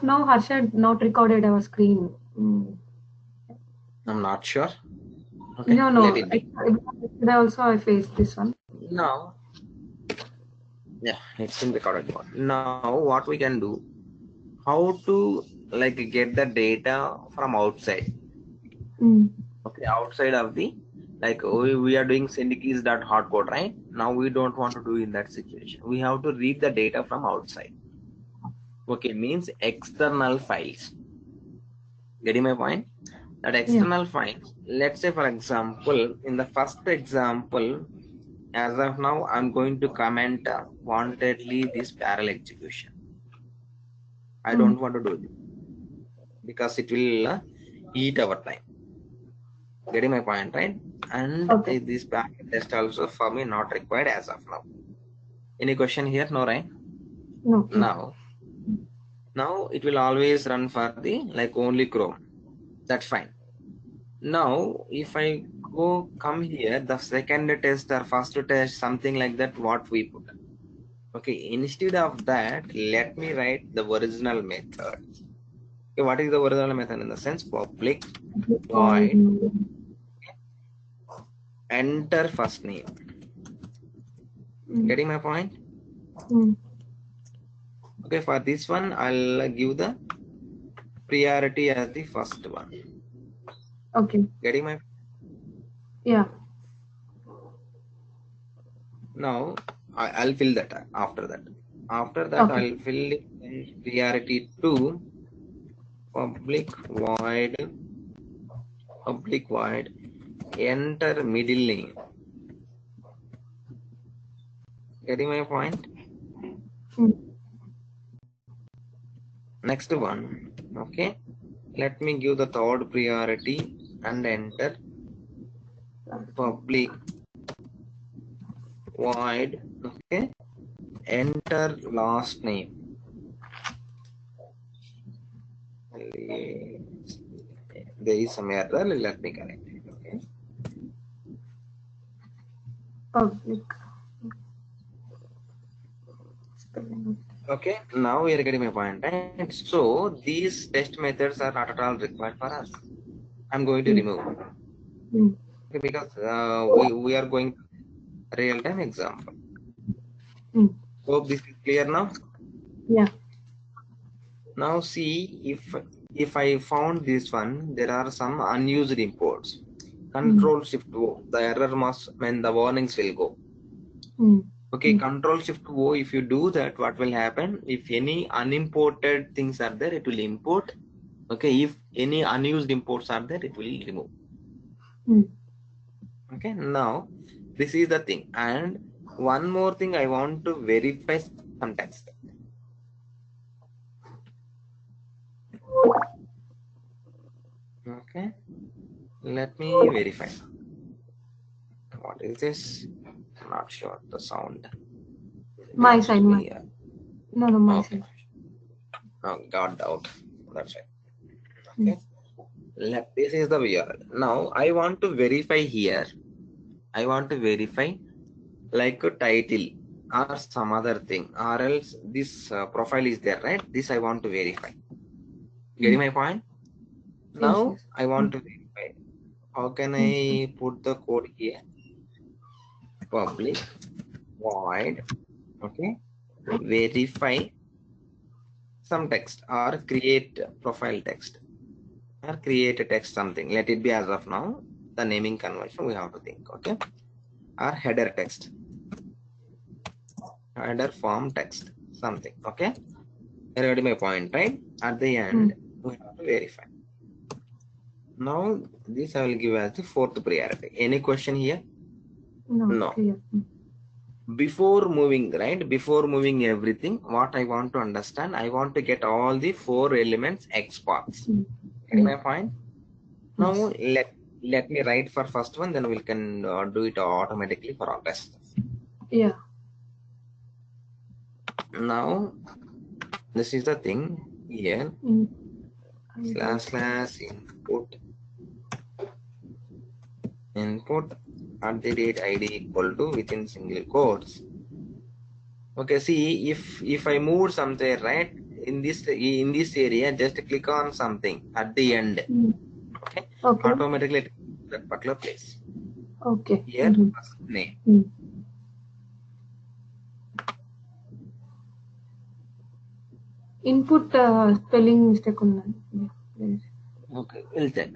No, Harsha not recorded our screen. I'm not sure. Okay, No, let no. it be. Yesterday also I faced this one. Now, yeah, it's in recorded one. Now, what we can do, how to like get the data from outside. Okay, outside of the, like we are doing syndicates dot hard code, right? Now we don't want to do in that situation. We have to read the data from outside. Okay, means external files. Getting my point? That external files, let's say for example, in the first example, as of now, I'm going to comment wantedly this parallel execution. I don't want to do this because it will eat our time. Getting my point, right? And this parallel test also for me not required as of now. Any question here? No, right? No. Now it will always run for the like only Chrome. That's fine. Now if I come here, the second test or first test, something like that, what we put. Okay, instead of that, let me write the original method. Okay, what is the original method? In the sense, public void enter first name. Getting my point? Okay, for this one, I'll give the priority as the first one. Okay. Getting my? Yeah. Now I'll fill that after that. After that, I'll fill in priority to public void enter middle name. Getting my point? Next one, okay. Let me give the third priority and enter public void, okay, enter last name. There is some error, let me correct it, okay. Public. Okay, now we are getting my point, right? So these test methods are not at all required for us. I'm going to remove okay, because we are going real-time example. Hope this is clear now. Yeah. Now see if I found this one, there are some unused imports. Control Shift O, the error must when the warnings will go. Okay, Control Shift O, if you do that, what will happen? If any unimported things are there, it will import. Okay, if any unused imports are there, it will remove. Okay, now this is the thing. And one more thing, I want to verify some text. Okay, let me verify. What is this? I'm not sure the sound. My side. No, my side. Oh, got doubt. That's right. Okay. This is the URL. Now I want to verify here. I want to verify like a title or some other thing, or else this profile is there, right? This I want to verify. Getting my point? Now I want to verify. How can I put the code here? Public void, okay, verify some text or create profile text or create a text something. Let it be as of now. The naming convention we have to think, okay? Or header text, header form text, something, okay? You already my point, right? At the end, we have to verify. Now this I will give as the fourth priority. Any question here? No. Before moving, right? Before moving everything, what I want to understand, I want to get all the 4 elements XPaths. Getting my point? Now let me write for first one, then we can do it automatically for all rest. Yeah. Now this is the thing here. //input @id equal to within single quotes. Okay, see if I move something, right? in this area, just click on something at the end. Okay. Okay. Automatically it comes to that particular place. Okay. Here, first name. Input spelling mistake unnadi. Okay, we'll check.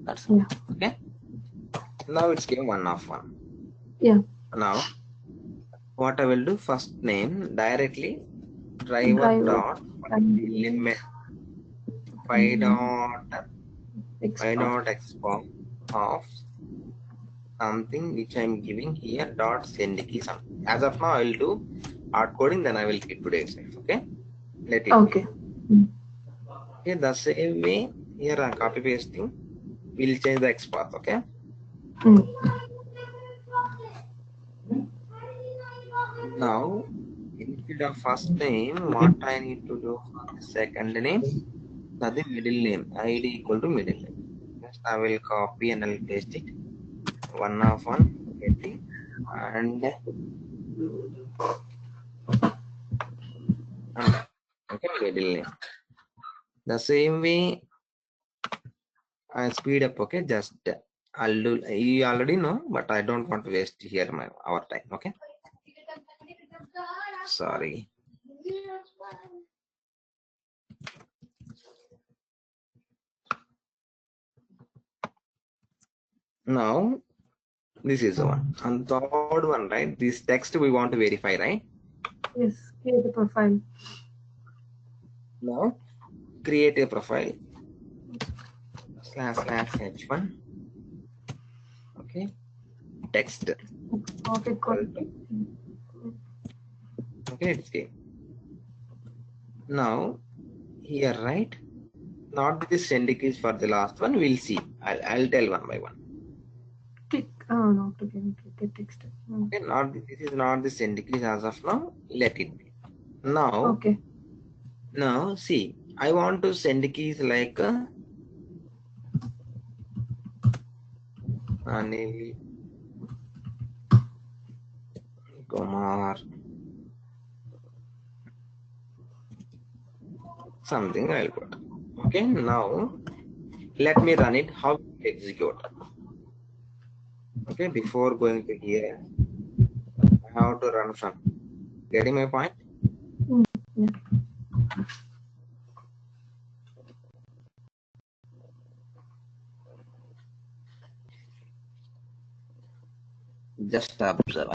That's all. Okay. Now it's given 1 of 1. Yeah. Now, what I will do, first name directly driver dot limit 5 dot export of something which I'm giving here dot send key something. As of now, I will do hard coding, then I will keep today's life. Okay. Let it Okay. Okay, the same way here I'm copy pasting. We'll change the X path. Okay. Now, instead of first name, what I need to do for the second name? That the middle name. ID equal to middle name. Just I will copy and I'll paste it. 1 of 1 getting and okay, middle name. The same way I speed up. Okay, just I'll do. You already know, but I don't want to waste here our time. Okay. Sorry. Now this is the one. And the third one, right? This text we want to verify, right? Yes. Create a profile. Now create a profile. /h1. Okay. Text. Okay. Okay, it's game. Now here, right? Not the send keys for the last one. We'll see. I'll tell one by one. Click. Oh no. Okay. Text. Okay. This is not the send keys as of now. Let it be. Now. Okay. Now see. I want to send keys like Anil Kumar. Something I'll put. Okay. Now let me run it. How to execute. Okay. Before going to here, I have to run from. Getting my point? Yeah. Just observe.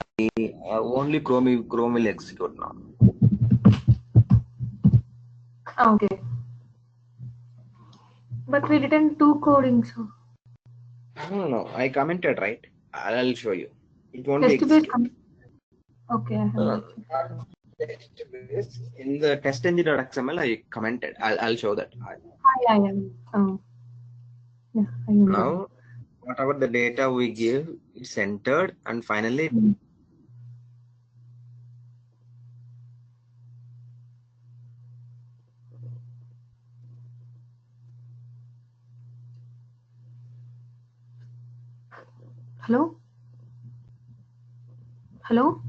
Only Chrome will execute now. Okay. But we written 2 codings. So. No. I commented, right? I'll show you. It won't be executed. Okay. I have in the test engine.xml, I commented. I'll show that. Yeah. Oh. Yeah. I know. Now, whatever the data we give, it's entered, and finally. Hello? Hello?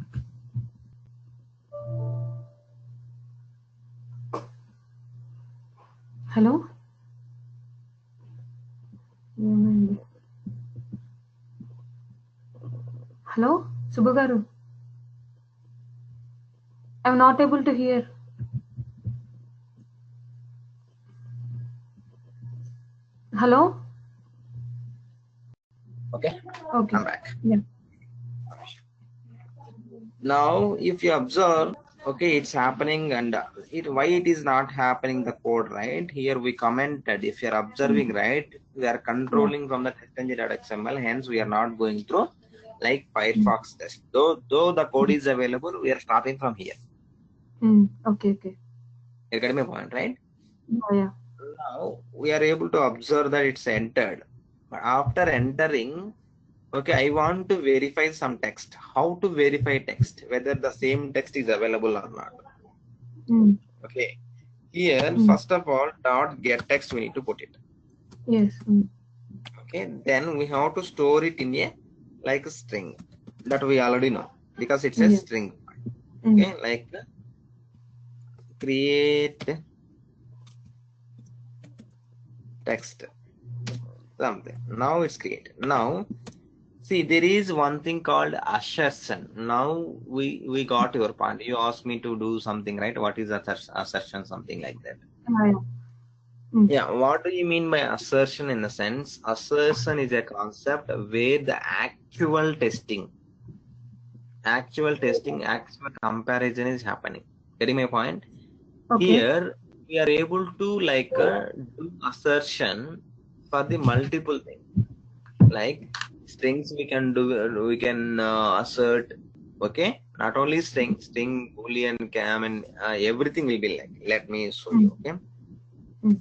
Hello? Hello? Subagaru? I'm not able to hear. Hello? Okay. Okay. I'm back. Yeah. Now, if you observe, okay, it's happening, and why it is not happening the code, right? Here we commented, if you're observing, right, we are controlling from the test engine.xml, hence we are not going through like Firefox test. Though the code is available, we are starting from here. Okay. You get my point, right? Yeah. Now we are able to observe that it's entered. But after entering, okay, I want to verify some text. How to verify text? Whether the same text is available or not. Okay. Here, first of all, dot get text we need to put it. Yes. Okay. Then we have to store it in a like a string that we already know because it's a string. Okay. Like create text something. Now it's created. Now see, there is one thing called assertion. Now we got your point. You asked me to do something, right? What is assertion? Something like that. Yeah. Mm. Yeah. What do you mean by assertion? In the sense, assertion is a concept where the actual comparison is happening. Getting my point? Okay. Here we are able to like do assertion for the multiple things. Like strings we can do, we can assert. Okay, not only string boolean cam and everything will be like, let me show you. Mm. Okay, Mm.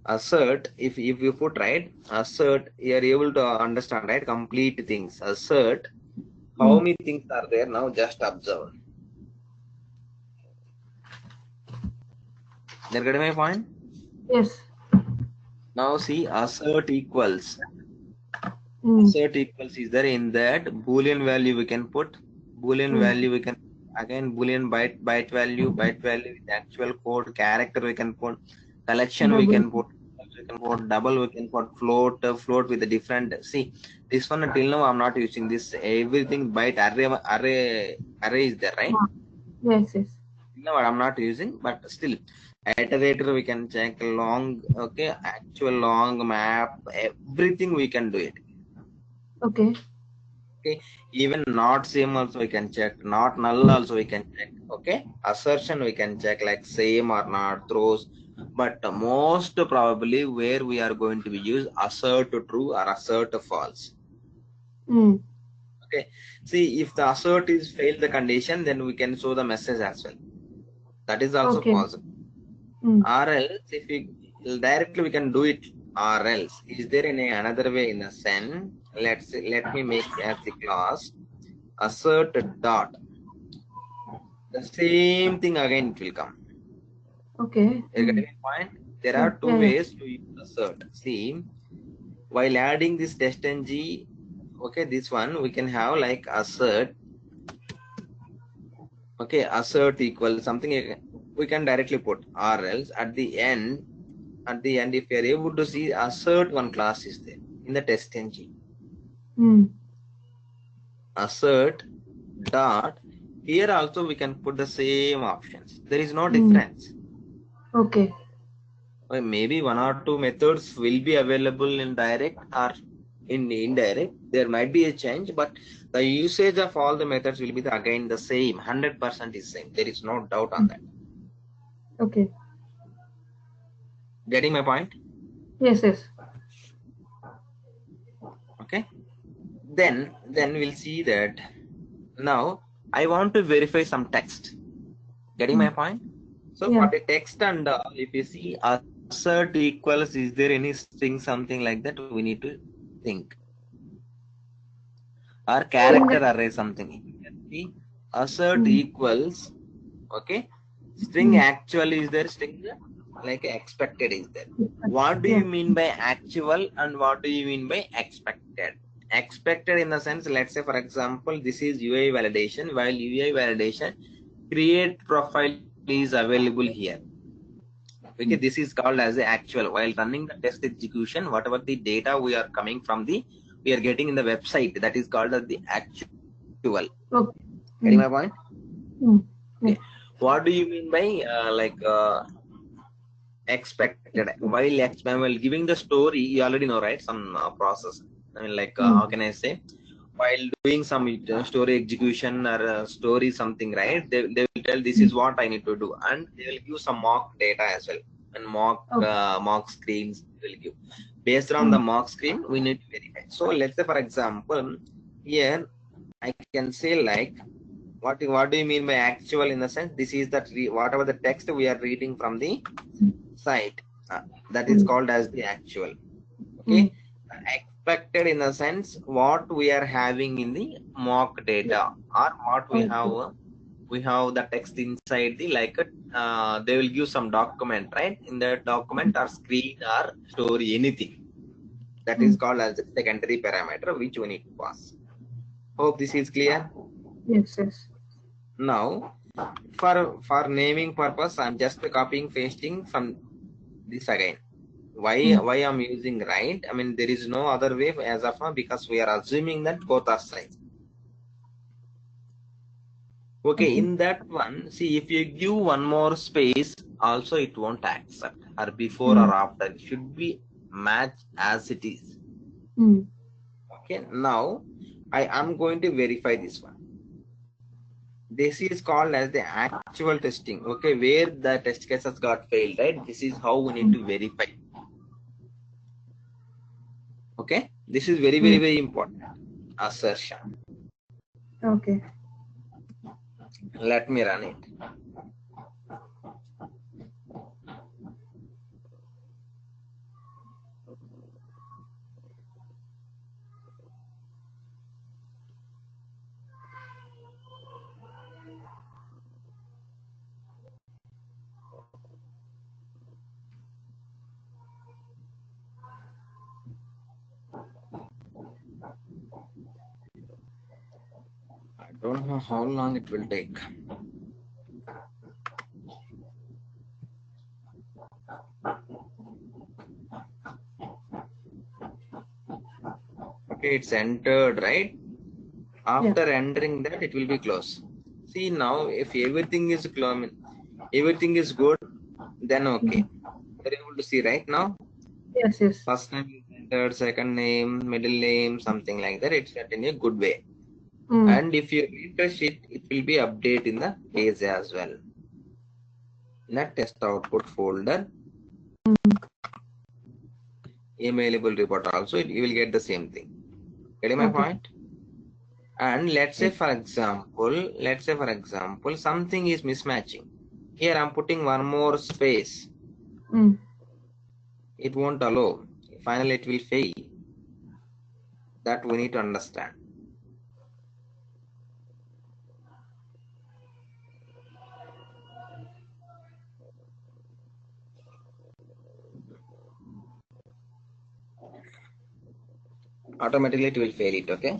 assert, if you put right assert, you are able to understand, right? Complete things. Assert, how Mm. many things are there now? Just observe. They're getting my point. Yes. Now see, assert equals, Mm. assert equals is there. In that boolean value we can put, boolean Mm. value we can again, boolean byte value with actual code, character we can put, collection Double. we can put double, we can put float, float with a different. See, this one until now I'm not using this. Everything byte array is there, right? Yeah. Yes. Yes. No, I'm not using, but still iterator we can check long. Okay, actual long map, everything we can do it. Okay. Okay, even not same also we can check, not null also we can check. Okay, assertion we can check like same or not, throws, but most probably where we are going to be use assert true or assert false. Mm. Okay, see, if the assert is failed the condition, then we can show the message as well. That is also Okay. possible. Mm. Or else if we directly we can do it, or else is there any another way? In a sense, let me make as the class assert dot, the same thing again it will come. Okay. You Mm. getting my point? There Yeah. are two Yeah. Yeah. ways to use assert. See, while adding this test ng, okay, this one we can have like assert. Okay, assert equals something we can directly put, or else at the end, if you are able to see, assert one class is there in the test ng. Mm. Assert dot, here also we can put the same options. There is no Mm. difference. Okay. Well, maybe one or two methods will be available in direct or in indirect. There might be a change, but the usage of all the methods will be again the same. 100% is same. There is no doubt on Mm. that. Okay. Getting my point? Yes. Yes. Okay. Then we'll see that now I want to verify some text. Getting my Mm. point? So for Yeah. the text and if you see assert equals, is there any string something like that? We need to think. Or In character the. array something. You can see assert Mm. equals, okay, string Mm. actual is there, string like expected is there. What do Yeah. you mean by actual and what do you mean by expected? Expected in the sense, let's say for example, this is UI validation. While UI validation, create profile is available here. Okay, Mm. this is called as the actual. While running the test execution, whatever the data we are coming from the, we are getting in the website, that is called as the actual. Okay. Getting my point? Mm. Mm. Okay. Yeah. What do you mean by expected? While giving the story, you already know, right? Some process. I mean, like Mm. how can I say? While doing some story execution or story something, right? They will tell this Mm. is what I need to do, and they will give some mock data as well, and Okay. mock screens they will give. Based on the Mm. mock screen, we need to verify. So let's say for example, here I can say like, what do you mean by actual? In the sense, this is that whatever the text we are reading from the site, that is Mm. called as the actual. Mm. Okay, expected in the sense what we are having in the mock data, or what Okay. we have the text inside the like they will give some document, right? In that document or screen or story, anything that is Mm. called as the secondary parameter which we need to pass. Hope this is clear. Yes. Yes. Now For naming purpose, I'm just copying pasting from this again. Why I'm using right? I mean, there is no other way as of now, because we are assuming that both are size. Okay, in that one, see, if you give one more space, also it won't accept, or before or after. It should be match as it is. Okay, now I am going to verify this one. This is called as the actual testing. Okay, where the test cases got failed, right? This is how we need to verify. Okay, this is very, very, very important assertion. Okay. Let me run it. I don't know how long it will take. Okay, it's entered, right? After entering that, it will be closed. See, now if everything is closed, everything is good, then okay. You're able to see right now. Yes. First name is entered, second name, middle name, something like that. It's set in a good way. And if you refresh it, it will be update in the page as well. In the test output folder, emailable report also, you will get the same thing. Getting my point? And let's say for example, something is mismatching. Here I'm putting one more space. It won't allow. Finally, it will fail. That we need to understand. Automatically, it will fail it. Okay.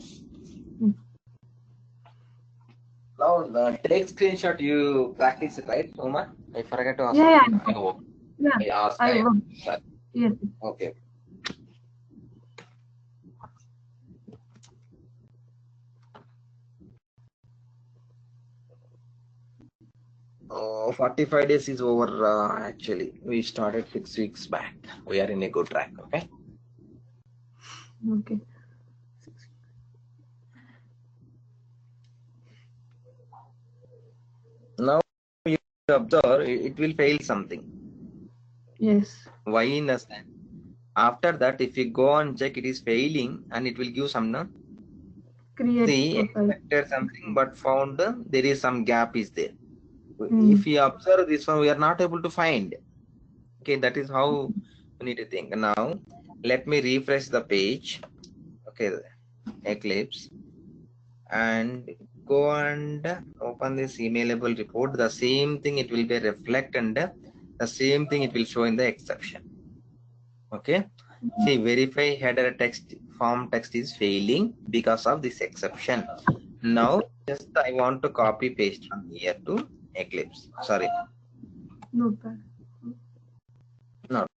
Now, take screenshot. You practice it, right, Uma? I forgot to ask. Yeah. I hope. Yeah. I asked. Yes. Okay. Oh, 45 days is over. Actually, we started 6 weeks back. We are in a good track. Okay. Okay. Now you observe it will fail something. Yes. Why in the sense? After that, if you go and check, it is failing, and it will give some see expected something, but found there is some gap is there. If you observe this one, we are not able to find. Okay, that is how we need to think. Now, let me refresh the page. Okay, Eclipse, and go and open this emailable report. The same thing it will be reflect, and the same thing it will show in the exception. Okay, see, verify header text form text is failing because of this exception. Now just I want to copy paste from here to Eclipse. Sorry, Notepad. not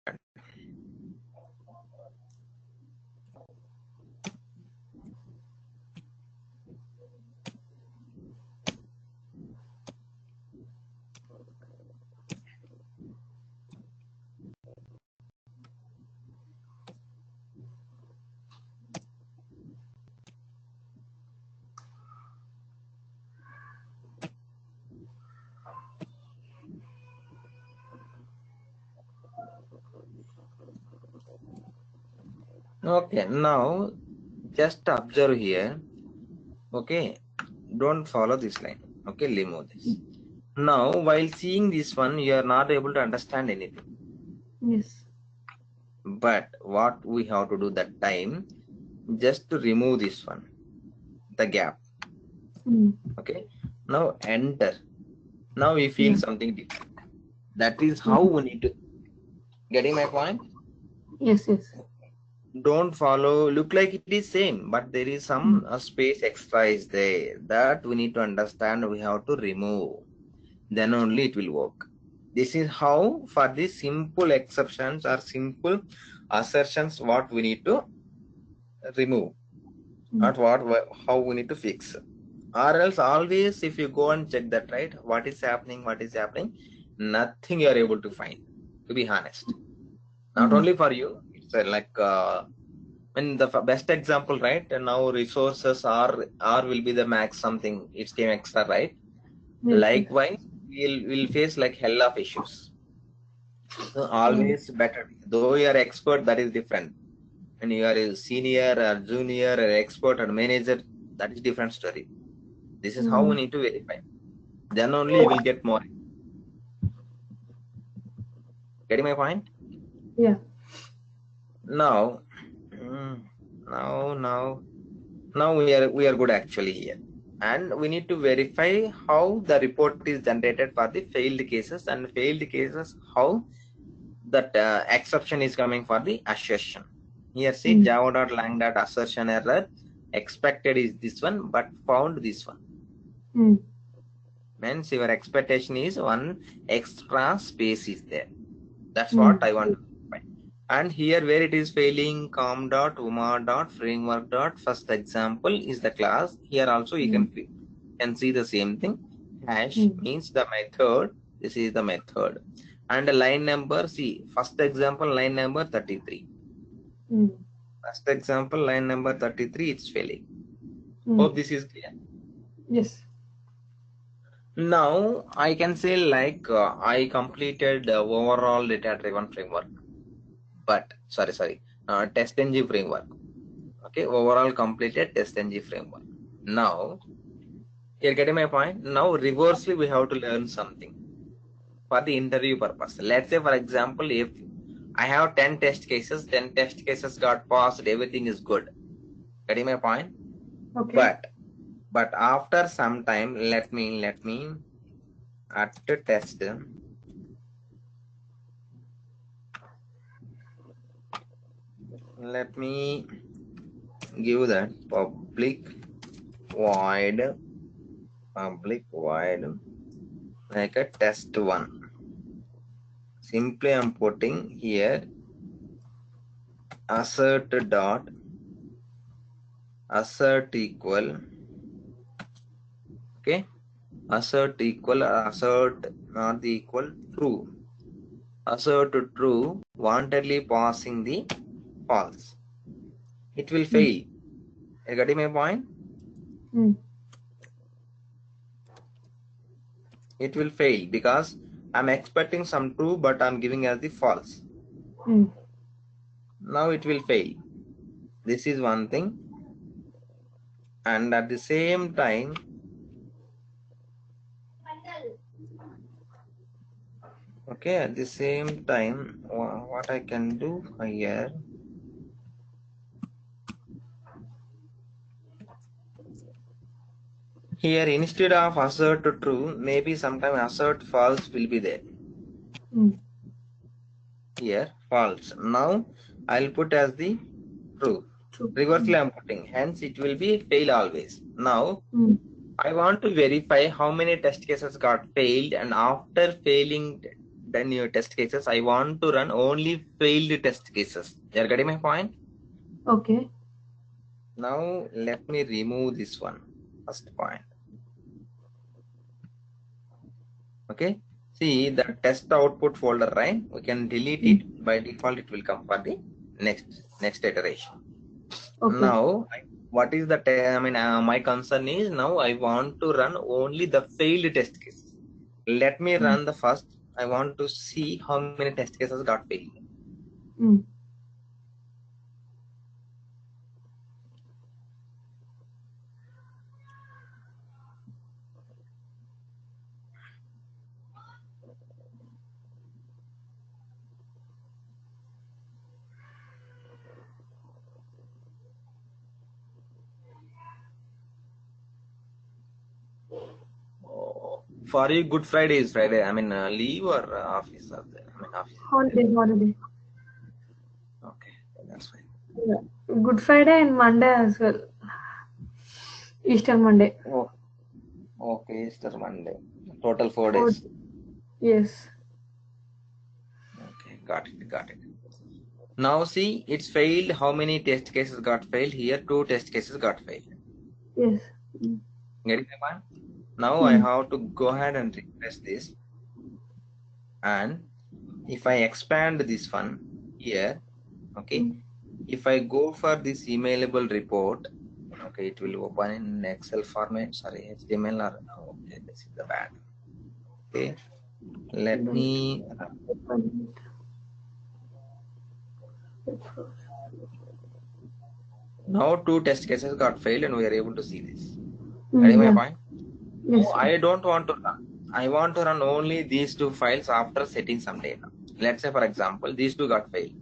okay. Now just observe here. Okay, don't follow this line. Okay, remove this. Now while seeing this one, you are not able to understand anything. Yes. But what we have to do that time, just to remove this one, the gap. Okay, now enter. Now we feel something different. That is how we need to. Getting my point? Yes. Don't follow, look like it is same, but there is some space extra is there that we need to understand. We have to remove. then only it will work. This is how for the simple exceptions or simple assertions what we need to remove, not how we need to fix. Or else always if you go and check that, right, what is happening, nothing you are able to find, to be honest. Not only for you, it's like when the best example, right, and now resources are will be the max something, it came extra, right? Yes, yes. Likewise we'll face like hell of issues. So always better, though you are expert, that is different. And you are a senior or junior or expert or manager, that is different story. This is how we need to verify. Then only you will get more. Getting my point? Yeah. Now, now we are good actually here, and we need to verify how the report is generated for the failed cases, and failed cases how that exception is coming for the assertion. Here see java.lang.assertion error expected is this one, but found this one. Means your expectation is one extra space is there. That's what I want to find. And here where it is failing, com.uma.framework. First example is the class. Here also you can see the same thing. Hash means the method. This is the method. And the line number, see, first example line number 33. First example line number 33, it's failing. Hope this is clear. Yes. Now I can say like I completed overall data driven framework, but sorry, TestNG framework. Okay, overall completed TestNG framework. Now you're getting my point. Now reversely we have to learn something for the interview purpose. Let's say for example, if I have 10 test cases, 10 test cases got passed, everything is good. Getting my point? Okay. But after some time, let me at the test. Let me give that public void like a test one. Simply I'm putting here assert equal, okay, assert equal or assert not the equal true, assert true, wantedly passing the false. It will fail. You getting my point? It will fail because I'm expecting some true, but I'm giving as the false. Now it will fail. This is one thing. And at the same time, okay, at the same time, what I can do here, here instead of assert true, maybe sometime assert false will be there. Here false. Now I'll put as the true. Reversely I'm putting, hence it will be fail always. Now I want to verify how many test cases got failed, and after failing the new test cases, I want to run only failed test cases. You're getting my point? Okay. Now let me remove this one, first point. Okay, see the test output folder, right? We can delete it. By default it will come for the next iteration. Okay. Now what is the my concern is, now I want to run only the failed test cases. Let me run the first. I want to see how many test cases got failed. For you, Good Friday is Friday. I mean, leave or office? Office. Holiday. Okay, that's fine. Yeah. Good Friday and Monday as well. Easter Monday. Oh, okay, Easter Monday. Total 4 days. Yes. Okay, got it. Now see, it's failed. How many test cases got failed? Here, 2 test cases got failed. Yes. Getting my point? Now I have to go ahead and refresh this. And if I expand this one here, okay, if I go for this emailable report, okay, it will open in Excel format, sorry, HTML or, okay, this is the bad. Okay, let me, now 2 test cases got failed and we are able to see this. Getting my point? Yes. So I don't want to run. I want to run only these 2 files after setting some data. Let's say, for example, these 2 got failed.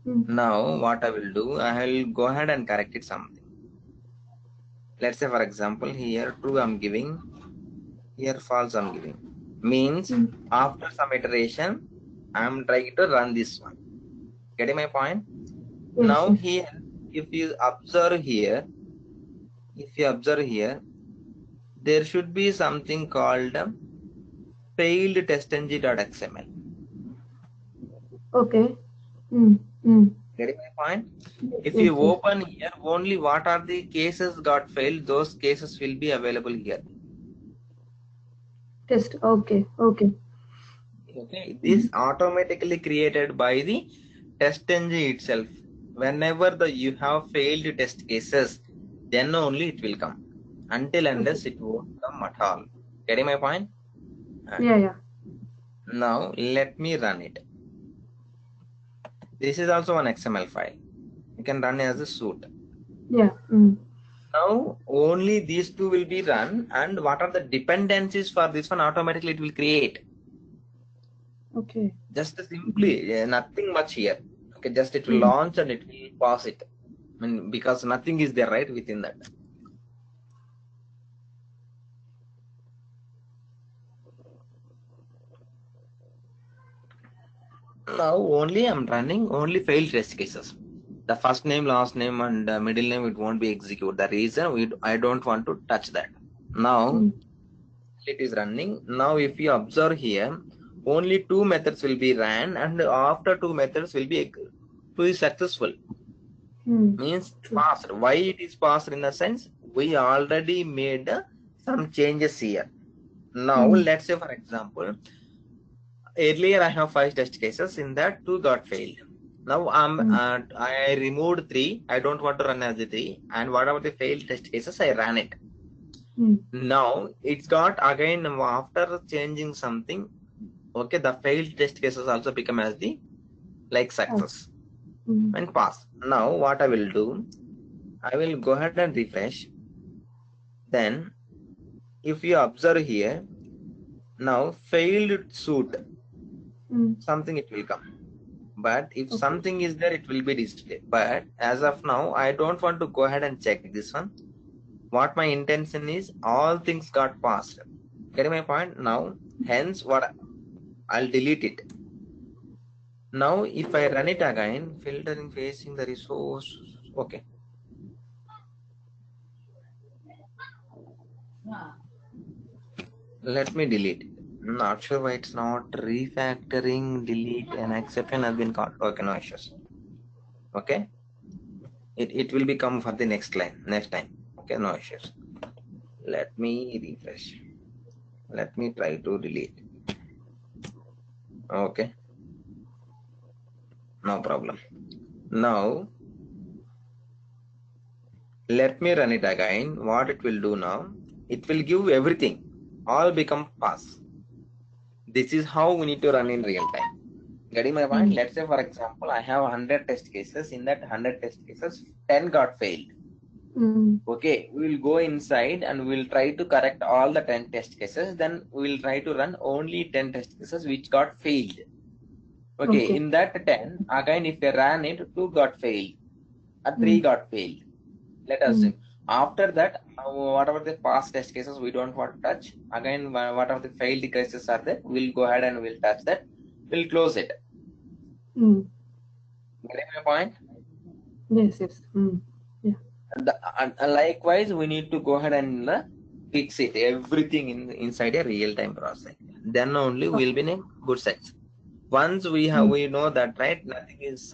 Now, what I will do, I will go ahead and correct it something. Let's say, for example, here true I'm giving, here false I'm giving. Means after some iteration, I'm trying to run this one. Getting my point? Yes, Now yes. here, if you observe here, there should be something called failed testng.xml. Okay. Getting my point? If Yes, you yes. open here, only what are the cases got failed, those cases will be available here. Test. Okay. Okay. Okay, this automatically created by the test engine itself. Whenever you have failed test cases, then only it will come. Until unless it won't come at all. Getting my point? Yeah. Now let me run it. This is also an XML file. You can run as a suite. Yeah. Now only these 2 will be run, and what are the dependencies for this one? Automatically it will create. Okay. Just simply nothing much here. Okay, just it will launch and it will pass it. I mean, because nothing is there right within that. Now only I'm running only failed test cases. The first name, last name, and middle name, it won't be executed. The reason I don't want to touch that. Now it is running. Now if you observe here, only 2 methods will be ran, and after 2 methods will be successful. Means passed. Why it is passed? In the sense we already made some changes here. Now let's say, for example, earlier I have 5 test cases. In that 2 got failed. Now I removed 3. I don't want to run as the 3, and whatever the failed test cases, I ran it. Now it's got again after changing something. Okay, the failed test cases also become as the like success and pass. Now what I will do, I will go ahead and refresh. Then if you observe here, now failed suit, something it will come. But if something is there, it will be displayed. But as of now, I don't want to go ahead and check this one. What my intention is, all things got passed. Getting my point? Now, hence what I'll delete it. Now if I run it again, filtering facing the resource, okay. Let me delete it. Not sure why it's not refactoring, delete, an exception has been caught. Okay, no issues. Okay. It will become for the next time. Okay, no issues. Let me refresh. Let me try to delete. Okay. No problem. Now let me run it again. What it will do now, it will give everything. All become pass. This is how we need to run in real time. Getting my point? Let's say, for example, I have 100 test cases. In that 100 test cases, 10 got failed. Okay, we will go inside and we will try to correct all the 10 test cases. Then we will try to run only 10 test cases which got failed. Okay, in that 10, again, if I ran it, 2 got failed, 3 got failed. Let us see. After that, whatever the past test cases we don't want to touch, again, whatever the failed cases are there, we'll go ahead and we'll touch that. We'll close it. Getting my point? Yes. Yeah. Likewise, we need to go ahead and fix it everything inside a real-time process. Then only we'll be in a good set. Once we know that, right, nothing is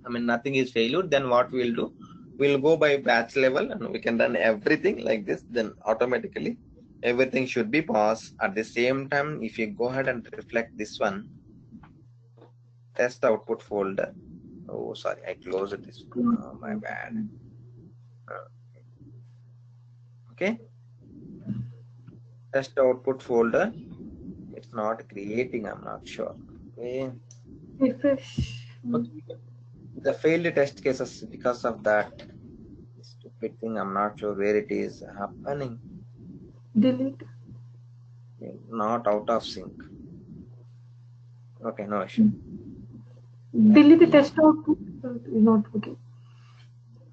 nothing is failure, then what we'll do, we'll go by batch level and we can run everything like this. Then automatically everything should be paused. At the same time, if you go ahead and reflect this one, test output folder. Oh, sorry, I closed this one. Oh, my bad. Okay, test output folder. It's not creating, I'm not sure. Okay, Refresh. the failed test cases because of that stupid thing. I'm not sure where it is happening. Delete. Not out of sync. Okay, no issue. Delete the test output. Not okay.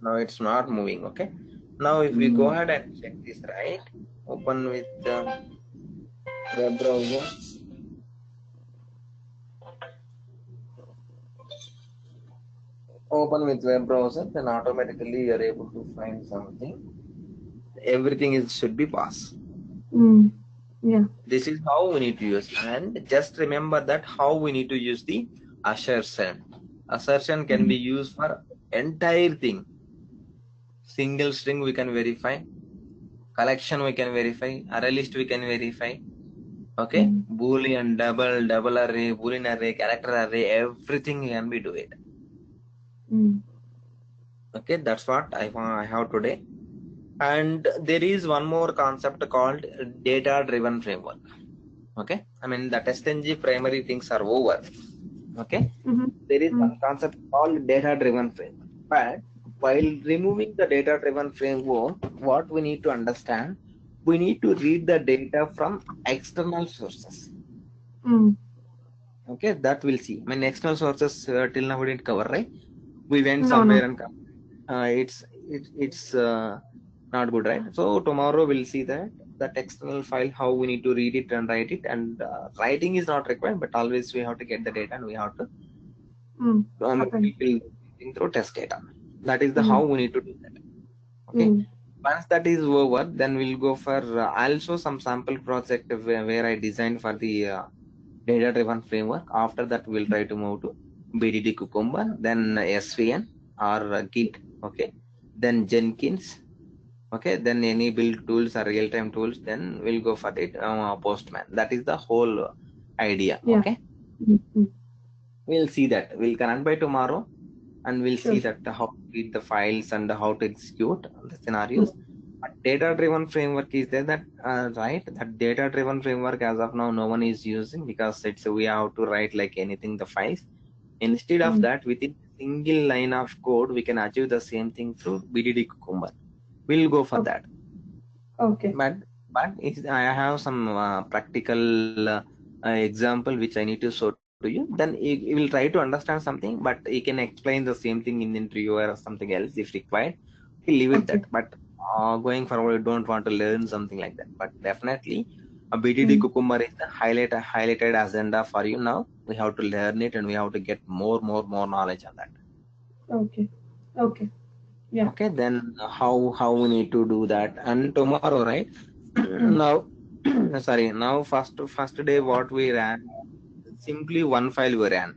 Now it's not moving. Okay, now if we go ahead and check this, right, open with the web browser. Open with web browser, then automatically you're able to find something. Everything should be passed. Yeah. This is how we need to use, and just remember that how we need to use the assertion. Assertion can be used for entire thing. Single string we can verify, collection we can verify, array list we can verify. Okay, boolean, double array, boolean array, character array, everything can be do it. Okay, that's what I have today. And there is one more concept called data driven framework. Okay, I mean the TestNG primary things are over. Okay, there is one concept called data driven framework. But while removing the data driven framework, what we need to understand, we need to read the data from external sources. Okay, that we'll see. I mean external sources till now we didn't cover, right? We went somewhere and come. It's not good, right? So tomorrow we'll see that external file, how we need to read it and write it. And writing is not required, but always we have to get the data and we have to people through test data. That is the how we need to do that. Okay, once that is over, then we'll go for also some sample project where I designed for the data driven framework. After that we'll try to move to BDD Cucumber, then SVN or Git. Okay, then Jenkins. Okay, then any build tools or real-time tools, then we'll go for it. Postman. That is the whole idea. Okay, we'll see that. We'll connect by tomorrow and we'll see that how to read the files and how to execute the scenarios. Data-driven framework is there, that right? That data-driven framework as of now no one is using, because it's we have to write like anything the files. Instead of that, within a single line of code, we can achieve the same thing through BDD Cucumber. We'll go for that. Okay. But I have some practical example which I need to show to you. Then you will try to understand something, but you can explain the same thing in interview or something else if required. We'll leave it that. But going forward, you don't want to learn something like that. But definitely, a BDD Cucumber is the highlighted agenda for you now. We have to learn it and we have to get more knowledge on that. Okay. Yeah. Okay, then how we need to do that. And tomorrow, right? Now, sorry. Now first day what we ran, simply one file we ran.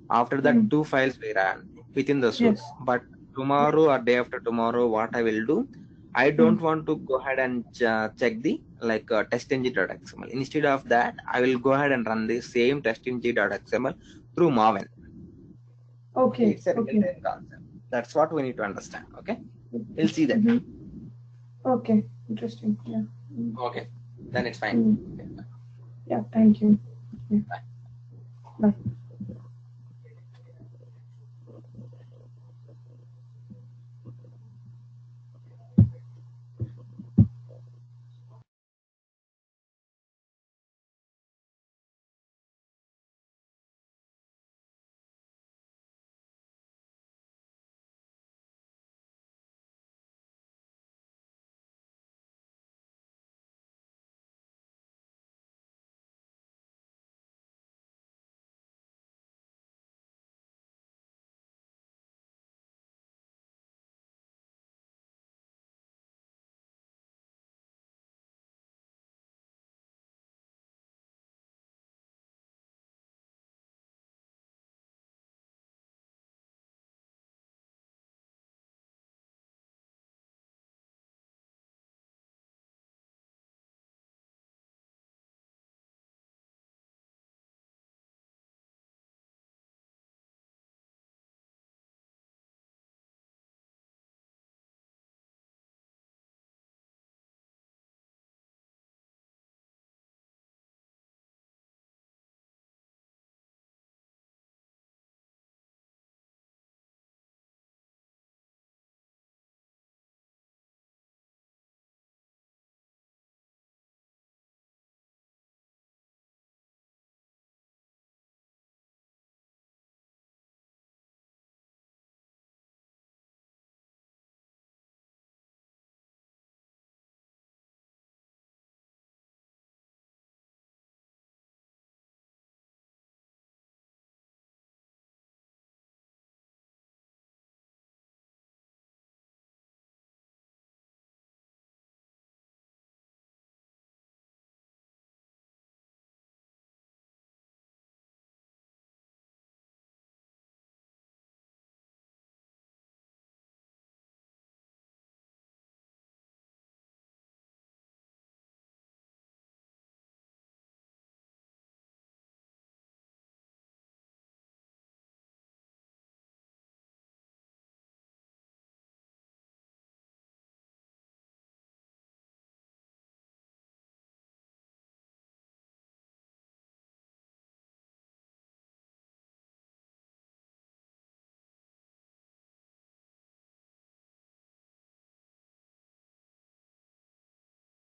After that, 2 files we ran within the source. But tomorrow or day after tomorrow, what I will do, I don't want to go ahead and check the like testng.xml. Instead of that, I will go ahead and run the same testng.xml through Maven. Okay. It's a real-time concept. That's what we need to understand. Okay, we'll see that. Okay, interesting. Yeah. Okay, then it's fine. Yeah, thank you. Yeah. Bye.